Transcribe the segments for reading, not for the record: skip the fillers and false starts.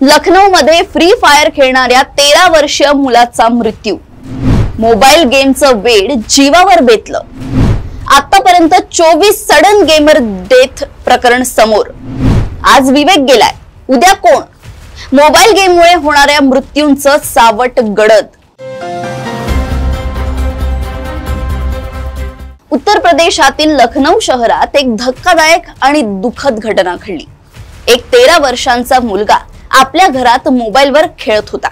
लखनौ मध्ये free fire खेळणाऱ्या 13 वर्षीय मुलाचा मृत्यू। मोबाईल गेमचं वेड जीवावर बेतलं। आतापर्यंत 24 सडन गेमर डेथ प्रकरण समोर। आज विवेक गेलाय, उद्या कोण? मोबाईल गेममुळे होणाऱ्या मृत्यूंचं सावट गडद। उत्तर प्रदेशातील लखनौ शहरात एक धक्कादायक आणि दुःखद घटना घडली। एक 13 वर्षांचा मुलगा आपल्या घरात मोबाईलवर खेळत होता।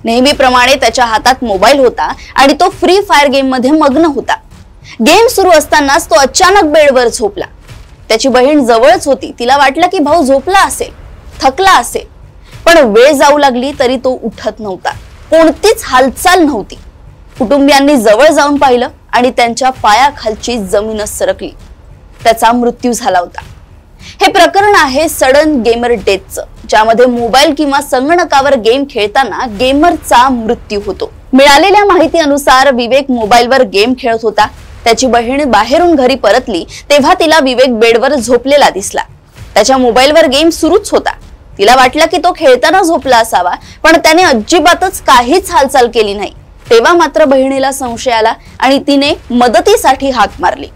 नेहमीप्रमाणे त्याच्या हातात मोबाईल होता आणि तो फ्री फायर गेम मध्ये मग्न होता। गेम सुरू असतानाच तो अचानक बेडवर झोपला। त्याची बहीण जवळच होती। तिला वाटलं की भाऊ झोपला असेल, थकला असेल, पण वेळ जाऊ लागली तरी तो उठत नव्हता। कोणतीच हालचाल नव्हती। कुटुंबियांनी जवळ जाऊन पाहिलं आणि त्यांच्या पायाखालची जमीनच सरकली। त्याचा मृत्यू झाला होता। हे प्रकरण आहे सडन गेमर डेथचं, ज्यामध्ये मोबाईल किंवा संगणकावर गेम खेळताना गेमरचा मृत्यू होतो। मिळालेल्या माहितीनुसार विवेक मोबाईलवर गेम खेळत होता। त्याची बहीण बाहेरून घरी परतली तेव्हा तिला विवेक बेडवर झोपलेला दिसला। त्याच्या मोबाईलवर गेम सुरूच होता। तिला वाटलं की तो खेळताना झोपला असावा, पण त्याने अजिबातच काहीच हालचाल केली नाही। तेव्हा मात्र बहिणीला संशय आला आणि तिने मदतीसाठी हाक मारली।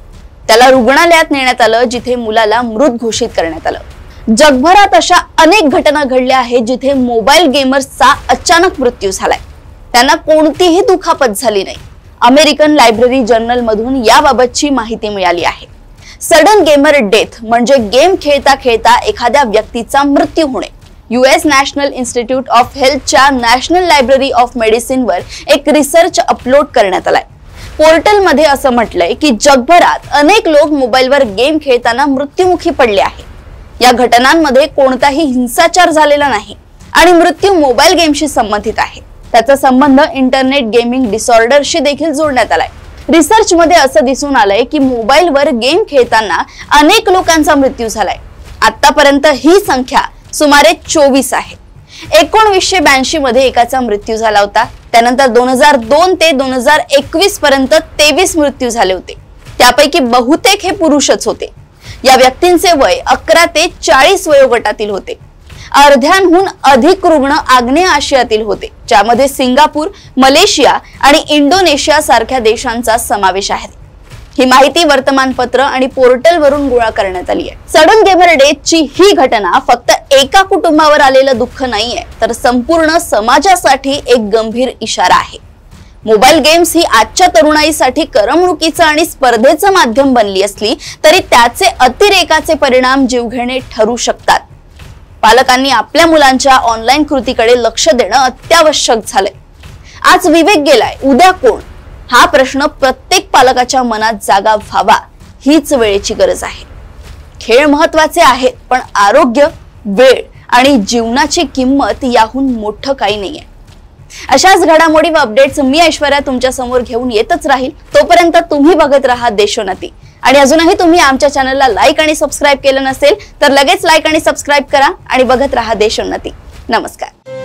त्याला रुग्णालयात नेण्यात आलं, जिथे मुलाला मृत घोषित करण्यात आलं। जगभरात अशा अनेक घटना घडल्या आहेत जिथे मोबाईल गेमर्सचा अचानक मृत्यू झालाय। त्यांना कोणतीही दुखापत झाली नाही। अमेरिकन लायब्ररी जर्नल मधून याबाबतची माहिती मिळाली आहे। सडन गेमर डेथ म्हणजे गेम खेळता खेळता एखाद्या व्यक्तीचा मृत्यू होणे। US नॅशनल इन्स्टिट्यूट ऑफ हेल्थच्या नॅशनल लायब्ररी ऑफ मेडिसिनवर एक रिसर्च अपलोड करण्यात आलाय। पोर्टल मध्ये असं म्हटलंय की जगभरात अनेक लोक मोबाईलवर गेम खेळताना मृत्युमुखी पडले आहेत। या घटनांमध्ये कोणताही हिंसाचार झालेला नाही आणि मृत्यू मोबाईल गेमशी संबंधित आहे। त्याचा संबंध इंटरनेट गेमिंग डिसऑर्डरशी देखील जोडण्यात आलाय। रिसर्च मध्ये असं दिसून आलंय की मोबाईलवर गेम खेळताना अनेक लोकांचा मृत्यू झालाय। आतापर्यंत ही संख्या सुमारे 24 आहे। 1982 मध्ये एकाचा मृत्यू झाला होता। त्यानंतर 2002 ते 2021 पर्यंत 23 मृत्यू झाले होते। त्यापैकी बहुतेक हे पुरुषच होते। या व्यक्तींचे वय 11 ते 40 वयोगटातील होते। अर्ध्याहून अधिक रुग्ण आग्नेय आशियातील होते, ज्यामध्ये सिंगापूर, मलेशिया आणि इंडोनेशिया सारख्या देशांचा समावेश आहे। ही माहिती वर्तमानपत्र आणि पोर्टल वरून गोळा करण्यात आली आहे। सडन गेमर डेथची ही घटना फक्त एका कुटुंबावर आलेलं दुःख नाहीये, तर संपूर्ण समाजासाठी एक गंभीर इशारा आहे। मोबाईल गेम्स ही आजच्या तरुणाईसाठी करमणुकीचं आणि स्पर्धेचं माध्यम बनली असली तरी त्याचे अतिरेकाचे परिणाम जीवघेणे ठरू शकतात। पालकांनी आपल्या मुलांच्या ऑनलाईन कृतीकडे लक्ष देणं अत्यावश्यक झालंय। आज विवेक गेलाय, उद्या कोण? हा प्रश्न प्रत्येक पालकाच्या मनात जागा व्हावा हीच वेळेची गरज आहे। खेळ महत्त्वाचे आहेत, पण आरोग्य, वेळ आणि जीवनाची किंमत याहून मोठं काही नाहीये। अशाच घडामोडी व अपडेट्स मी ऐश्वर्या तुमच्या समोर घेऊन येतच राहील। तोपर्यंत तुम्ही बघत राहा देशोन्नती। आणि अजूनही तुम्ही आमच्या चॅनलला लाईक आणि सबस्क्राईब केलं नसेल तर लगेच लाईक आणि सबस्क्राईब करा आणि बघत राहा देशोन्नती। नमस्कार।